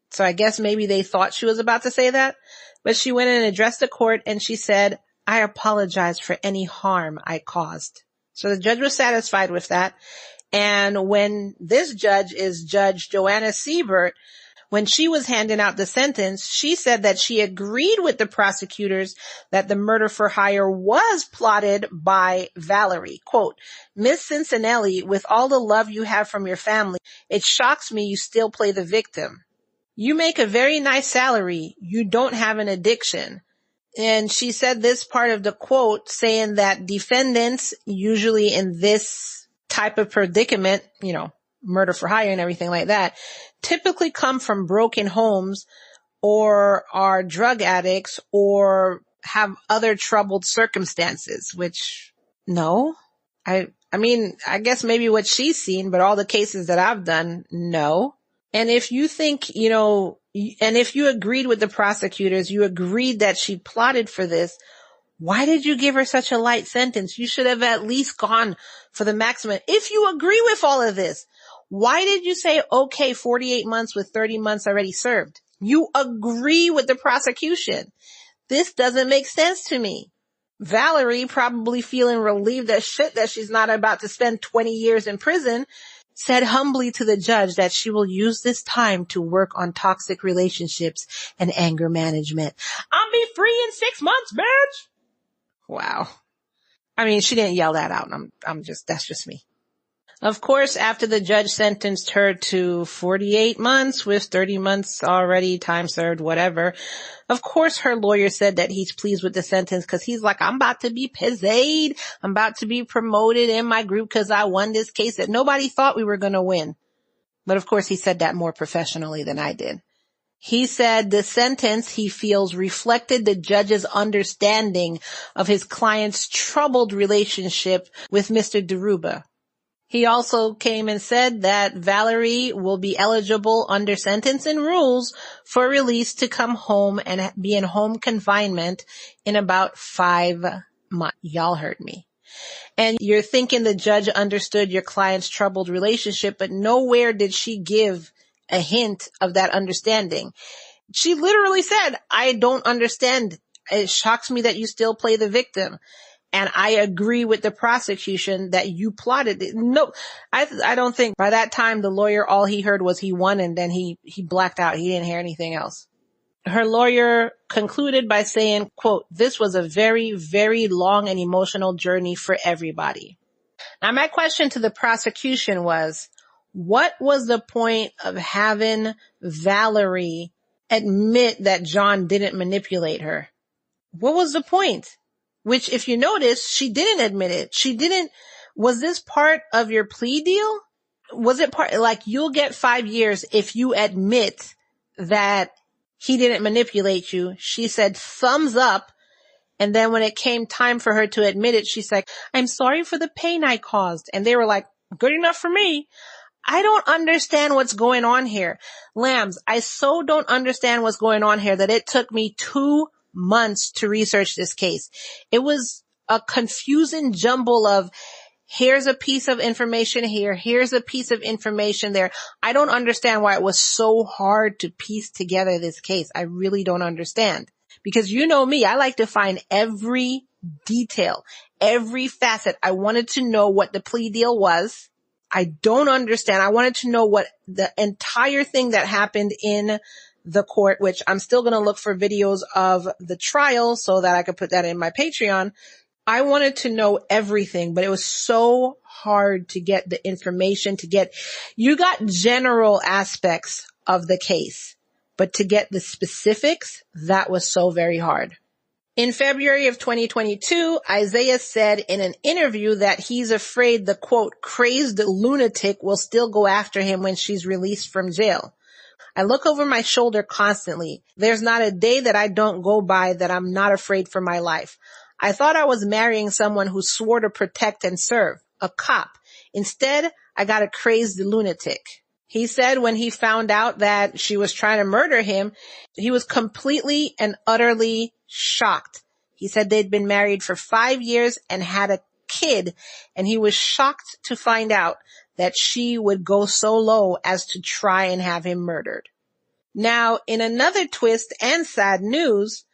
So I guess maybe they thought she was about to say that, but she went and addressed the court and she said, I apologize for any harm I caused. So the judge was satisfied with that. And when this judge is Judge Joanna Siebert, when she was handing out the sentence, she said that she agreed with the prosecutors that the murder for hire was plotted by Valerie. Quote, Miss Cincinelli, with all the love you have from your family, it shocks me you still play the victim. You make a very nice salary. You don't have an addiction. And she said this part of the quote saying that defendants usually in this type of predicament, murder for hire and everything like that, typically come from broken homes or are drug addicts or have other troubled circumstances, which no. I mean, I guess maybe what she's seen, but all the cases that I've done, no. And if you think, and if you agreed with the prosecutors, you agreed that she plotted for this, why did you give her such a light sentence? You should have at least gone for the maximum. If you agree with all of this, why did you say, okay, 48 months with 30 months already served? You agree with the prosecution. This doesn't make sense to me. Valerie, probably feeling relieved as shit that she's not about to spend 20 years in prison, said humbly to the judge that she will use this time to work on toxic relationships and anger management. I'll be free in 6 months, bitch. Wow. I mean, she didn't yell that out. That's just me. Of course, after the judge sentenced her to 48 months with 30 months already, time served, whatever. Of course, her lawyer said that he's pleased with the sentence because he's like, I'm about to be paid. I'm about to be promoted in my group because I won this case that nobody thought we were going to win. But of course, he said that more professionally than I did. He said the sentence he feels reflected the judge's understanding of his client's troubled relationship with Mr. DeRuba. He also came and said that Valerie will be eligible under sentencing rules for release to come home and be in home confinement in about 5 months. Y'all heard me. And you're thinking the judge understood your client's troubled relationship, but nowhere did she give a hint of that understanding. She literally said, I don't understand. It shocks me that you still play the victim. And I agree with the prosecution that you plotted it. No, I don't think by that time the lawyer, all he heard was he won and then he blacked out. He didn't hear anything else. Her lawyer concluded by saying, quote, this was a very, very long and emotional journey for everybody. Now, my question to the prosecution was, what was the point of having Valerie admit that John didn't manipulate her? What was the point? Which, if you notice, she didn't admit it. Was this part of your plea deal? Was it part, like, you'll get 5 years if you admit that he didn't manipulate you? She said thumbs up. And then when it came time for her to admit it, she's like, I'm sorry for the pain I caused. And they were like, good enough for me. I don't understand what's going on here. Lambs, I so don't understand what's going on here that it took me 2 months to research this case. It was a confusing jumble of here's a piece of information here, here's a piece of information there. I don't understand why it was so hard to piece together this case. I really don't understand. Because you know me, I like to find every detail, every facet. I wanted to know what the plea deal was. I don't understand. I wanted to know what the entire thing that happened in the court, which I'm still going to look for videos of the trial so that I could put that in my Patreon. I wanted to know everything, but it was so hard to get the information you got general aspects of the case, but to get the specifics, that was so very hard. In February of 2022, Isaiah said in an interview that he's afraid the quote, crazed lunatic will still go after him when she's released from jail. I look over my shoulder constantly. There's not a day that I don't go by that I'm not afraid for my life. I thought I was marrying someone who swore to protect and serve, a cop. Instead, I got a crazed lunatic. He said when he found out that she was trying to murder him, he was completely and utterly shocked. He said they'd been married for 5 years and had a kid, and he was shocked to find out that she would go so low as to try and have him murdered. Now, in another twist and sad news,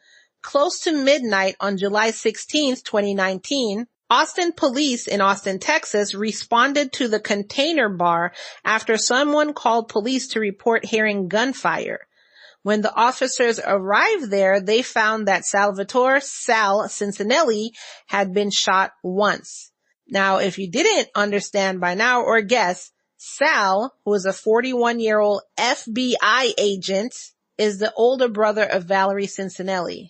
close to midnight on July 16th, 2019, Austin police in Austin, Texas responded to the Container Bar after someone called police to report hearing gunfire. When the officers arrived there, they found that Salvatore Sal Cincinelli had been shot once. Now, if you didn't understand by now or guess, Sal, who is a 41-year-old FBI agent, is the older brother of Valerie Cincinelli.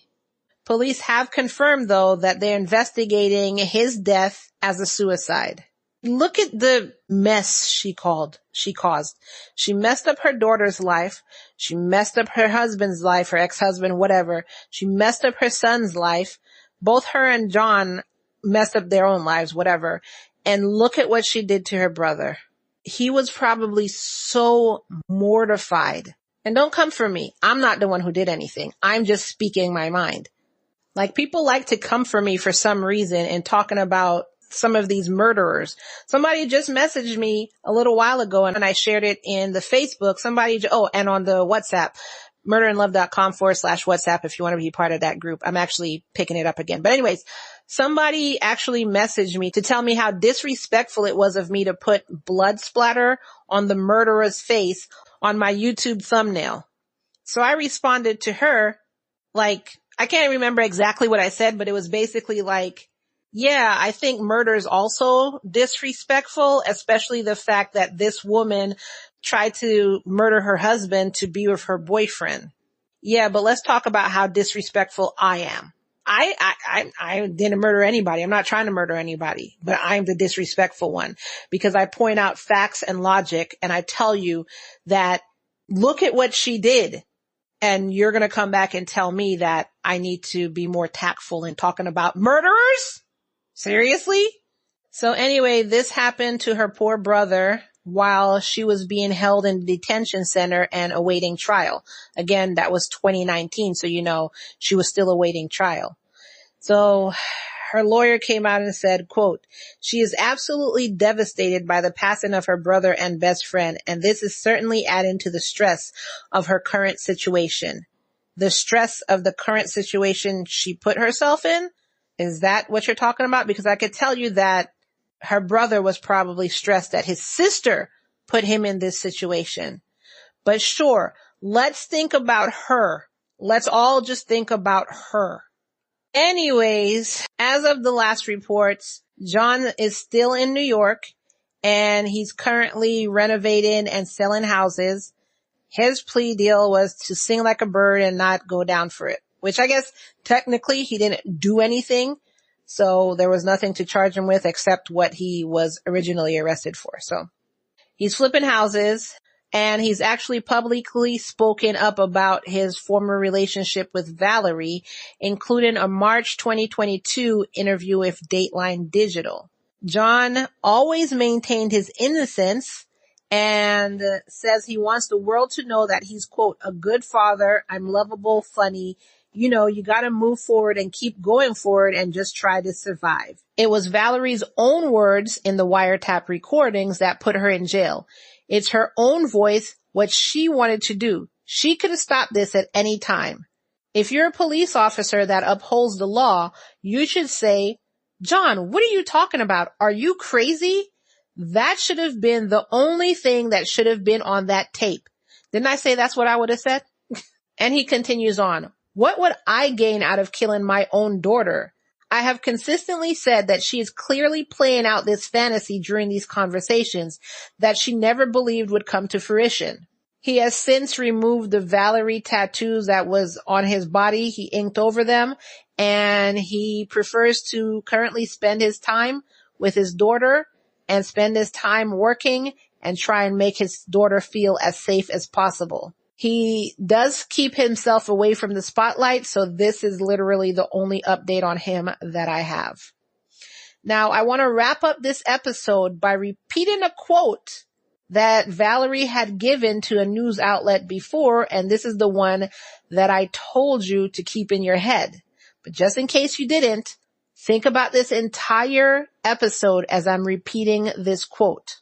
Police have confirmed, though, that they're investigating his death as a suicide. Look at the mess she caused. She messed up her daughter's life. She messed up her husband's life, her ex-husband, whatever. She messed up her son's life. Both her and John messed up their own lives, whatever. And look at what she did to her brother. He was probably so mortified. And don't come for me. I'm not the one who did anything. I'm just speaking my mind. Like, people like to come for me for some reason and talking about some of these murderers. Somebody just messaged me a little while ago and I shared it in the Facebook. And on the WhatsApp, murderandlove.com/WhatsApp if you want to be part of that group. I'm actually picking it up again. But anyways, somebody actually messaged me to tell me how disrespectful it was of me to put blood splatter on the murderer's face on my YouTube thumbnail. So I responded to her, like, I can't remember exactly what I said, but it was basically like, yeah, I think murder is also disrespectful, especially the fact that this woman tried to murder her husband to be with her boyfriend. Yeah, but let's talk about how disrespectful I am. I didn't murder anybody. I'm not trying to murder anybody, but I'm the disrespectful one because I point out facts and logic and I tell you that look at what she did. And you're going to come back and tell me that I need to be more tactful in talking about murderers? Seriously? So anyway, this happened to her poor brother while she was being held in the detention center and awaiting trial. Again, that was 2019. So, she was still awaiting trial. So her lawyer came out and said, quote, "She is absolutely devastated by the passing of her brother and best friend, and this is certainly adding to the stress of her current situation." The stress of the current situation she put herself in? Is that what you're talking about? Because I could tell you that her brother was probably stressed that his sister put him in this situation. But sure, let's think about her. Let's all just think about her. Anyways, as of the last reports, John is still in New York and he's currently renovating and selling houses. His plea deal was to sing like a bird and not go down for it, which I guess technically he didn't do anything. So there was nothing to charge him with except what he was originally arrested for. So he's flipping houses. And he's actually publicly spoken up about his former relationship with Valerie, including a March 2022 interview with Dateline Digital. John always maintained his innocence and says he wants the world to know that he's, quote, "a good father. I'm lovable, funny. You got to move forward and keep going forward and just try to survive." It was Valerie's own words in the wiretap recordings that put her in jail. It's her own voice, what she wanted to do. She could have stopped this at any time. If you're a police officer that upholds the law, you should say, "John, what are you talking about? Are you crazy?" That should have been the only thing that should have been on that tape. Didn't I say that's what I would have said? And he continues on. "What would I gain out of killing my own daughter? I have consistently said that she is clearly playing out this fantasy during these conversations that she never believed would come to fruition." He has since removed the Valerie tattoos that was on his body. He inked over them, and he prefers to currently spend his time with his daughter and spend his time working and try and make his daughter feel as safe as possible. He does keep himself away from the spotlight, so this is literally the only update on him that I have. Now, I want to wrap up this episode by repeating a quote that Valerie had given to a news outlet before, and this is the one that I told you to keep in your head. But just in case you didn't, think about this entire episode as I'm repeating this quote.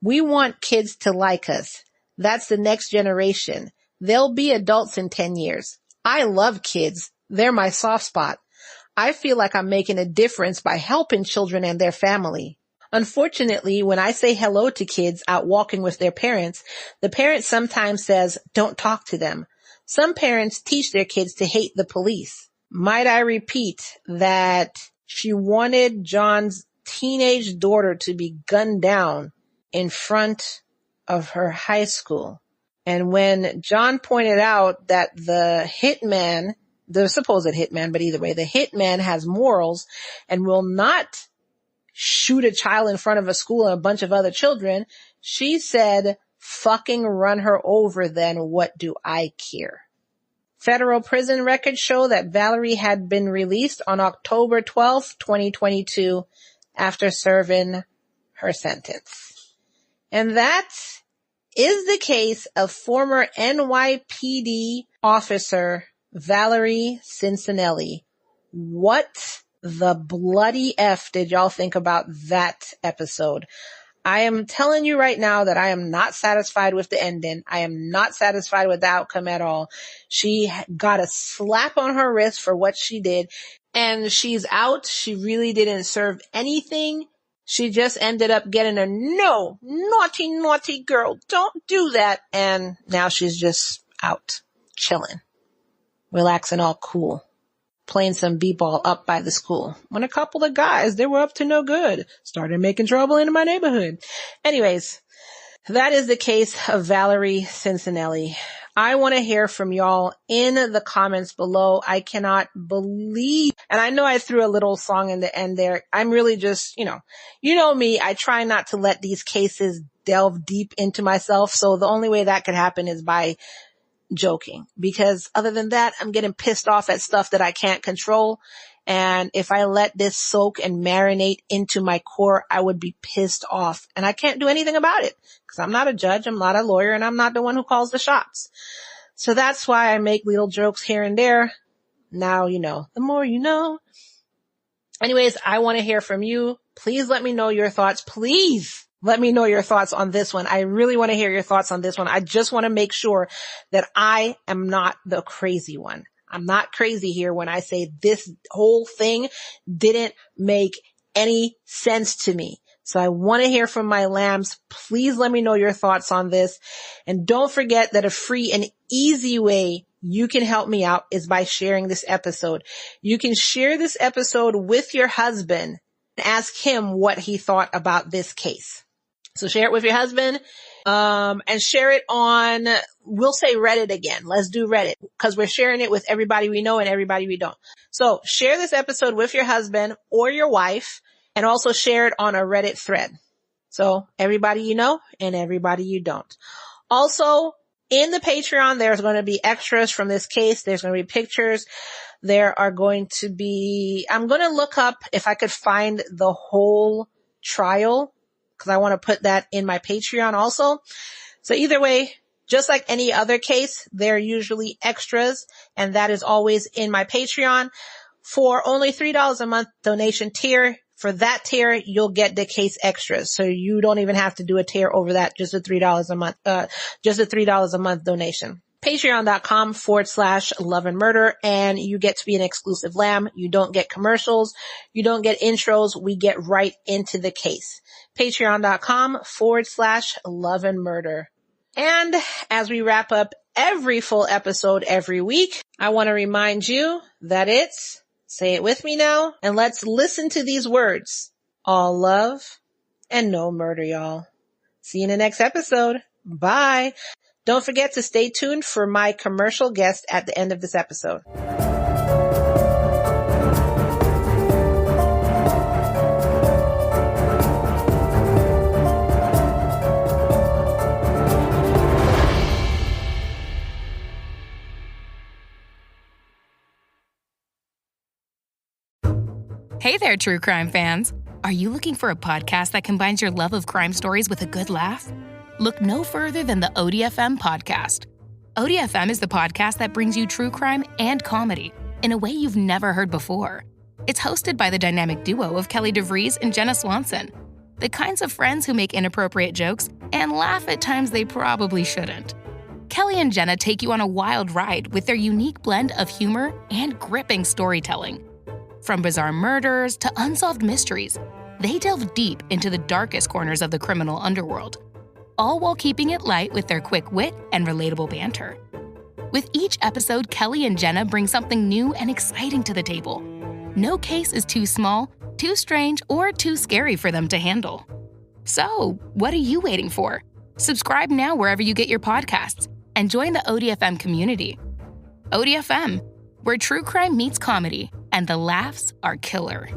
"We want kids to like us. That's the next generation. They'll be adults in 10 years. I love kids. They're my soft spot. I feel like I'm making a difference by helping children and their family. Unfortunately, when I say hello to kids out walking with their parents, the parent sometimes says, 'Don't talk to them.' Some parents teach their kids to hate the police." Might I repeat that she wanted John's teenage daughter to be gunned down in front of her high school. And when John pointed out that the hitman, the supposed hitman, but either way, the hitman has morals and will not shoot a child in front of a school and a bunch of other children. She said, fucking run her over then, what do I care? Federal prison records show that Valerie had been released on October 12th, 2022 after serving her sentence. And that is the case of former NYPD officer Valerie Cincinelli. What the bloody F did y'all think about that episode? I am telling you right now that I am not satisfied with the ending. I am not satisfied with the outcome at all. She got a slap on her wrist for what she did, and she's out. She really didn't serve anything. She just ended up getting a no, naughty, naughty girl. Don't do that. And now she's just out, chilling, relaxing, all cool, playing some b-ball up by the school when a couple of guys, they were up to no good, started making trouble in my neighborhood. Anyways, that is the case of Valerie Cincinelli. I want to hear from y'all in the comments below. I cannot believe, and I know I threw a little song in the end there. I'm really just, you know me, I try not to let these cases delve deep into myself. So the only way that could happen is by joking, because other than that, I'm getting pissed off at stuff that I can't control. And if I let this soak and marinate into my core, I would be pissed off, and I can't do anything about it because I'm not a judge. I'm not a lawyer, and I'm not the one who calls the shots. So that's why I make little jokes here and there. Now, you know, the more you know. Anyways, I want to hear from you. Please let me know your thoughts. Please let me know your thoughts on this one. I really want to hear your thoughts on this one. I just want to make sure that I am not the crazy one. I'm not crazy here when I say this whole thing didn't make any sense to me. So I want to hear from my lambs. Please let me know your thoughts on this. And don't forget that a free and easy way you can help me out is by sharing this episode. You can share this episode with your husband and ask him what he thought about this case. So share it with your husband, and share it on, we'll say Reddit again. Let's do Reddit because we're sharing it with everybody we know and everybody we don't. So share this episode with your husband or your wife, and also share it on a Reddit thread. So everybody you know and everybody you don't. Also, in the Patreon, there's going to be extras from this case. There's going to be pictures. There are going to be, I'm going to look up if I could find the whole trial, because I want to put that in my Patreon also. So either way, just like any other case, they're usually extras, and that is always in my Patreon. For only $3 a month donation tier, for that tier, you'll get the case extras. So you don't even have to do a tier over that, just a $3 a month, just a $3 a month donation. Patreon.com/love and murder, and you get to be an exclusive lamb. You don't get commercials. You don't get intros. We get right into the case. Patreon.com/love and murder. And as we wrap up every full episode every week, I want to remind you that it's, say it with me now, and let's listen to these words: all love and no murder, y'all. See you in the next episode. Bye. Don't forget to stay tuned for my commercial guest at the end of this episode. Hey there, true crime fans. Are you looking for a podcast that combines your love of crime stories with a good laugh? Look no further than the ODFM podcast. ODFM is the podcast that brings you true crime and comedy in a way you've never heard before. It's hosted by the dynamic duo of Kelly DeVries and Jenna Swanson, the kinds of friends who make inappropriate jokes and laugh at times they probably shouldn't. Kelly and Jenna take you on a wild ride with their unique blend of humor and gripping storytelling. From bizarre murders to unsolved mysteries, they delve deep into the darkest corners of the criminal underworld, all while keeping it light with their quick wit and relatable banter. With each episode, Kelly and Jenna bring something new and exciting to the table. No case is too small, too strange, or too scary for them to handle. So, what are you waiting for? Subscribe now wherever you get your podcasts and join the ODFM community. ODFM, where true crime meets comedy and the laughs are killer.